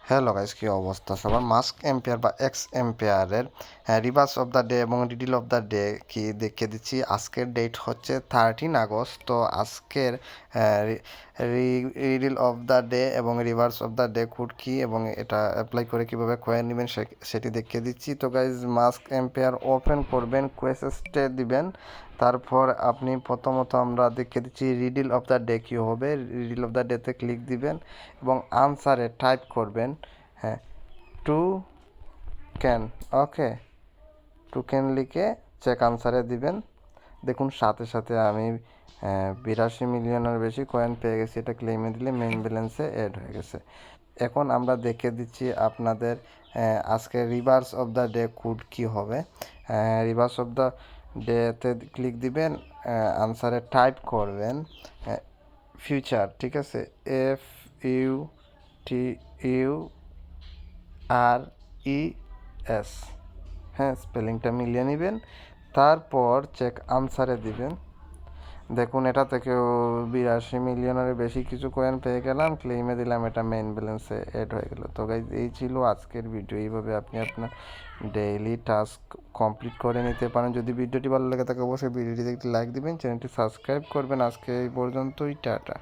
Hello guys, কী অবস্থা সবার? মাস্ক এম্পেয়ার বা এক্স এম্পেয়ারের রিভার্স অফ দ্য ডে এবং রিডিল অফ দ্য ডে কি দেখিয়ে দিচ্ছি। আজকের ডেট হচ্ছে 13 আগস্ট। তো আজকের রিডিল অফ দ্য ডে এবং reverse of the day code কি এবং এটা অ্যাপ্লাই করে কীভাবে কয়েন নেবেন সেটি দেখিয়ে দিচ্ছি। তো গাইজ, মাস্ক এম্পেয়ার ওপেন করবেন, কোয়েস্টে দিবেন। তারপর আপনি প্রথমত আমরা দেখিয়ে দিচ্ছি রিডিল অফ দ্য ডে কী হবে। রিডিল অফ দ্য ডেতে ক্লিক দিবেন এবং আনসারে টাইপ করবেন হ্যাঁ toucan. Okay, toucan লিখে চেক আনসারে দিবেন। দেখুন সাথে সাথে আমি 82 মিলিয়নের বেশি কয়েন পেয়ে গেছি। এটা ক্লেমে দিলে মেইন ব্যালেন্সে অ্যাড হয়ে গেছে। এখন আমরা দেখে দিচ্ছি আপনাদের আজকে reverse of the day code কী হবে। রিভার্স অফ দ্য ডেতে ক্লিক দিবেন, আনসারে টাইপ করবেন ফিউচার, ঠিক আছে, FUTURES, হ্যাঁ, স্পেলিংটা মিলিয়ে নেবেন। তারপর চেক আনসারে দিবেন। দেখুন এটা থেকেও 82 মিলিয়নের বেশি কিছু কয়েন পেয়ে গেলাম, ক্লেমে দিলাম, এটা মেইন ব্যালেন্সে অ্যাড হয়ে গেল। তো গাইজ, এই ছিল আজকের ভিডিও। এইভাবে আপনি আপনার ডেইলি টাস্ক কমপ্লিট করে নিতে পারেন। যদি ভিডিওটি ভালো লাগে থাকে অবশ্যই ভিডিওটিতে একটি লাইক দিবেন, চ্যানেলটি সাবস্ক্রাইব করবেন। আজকে এই পর্যন্তই, টাটা।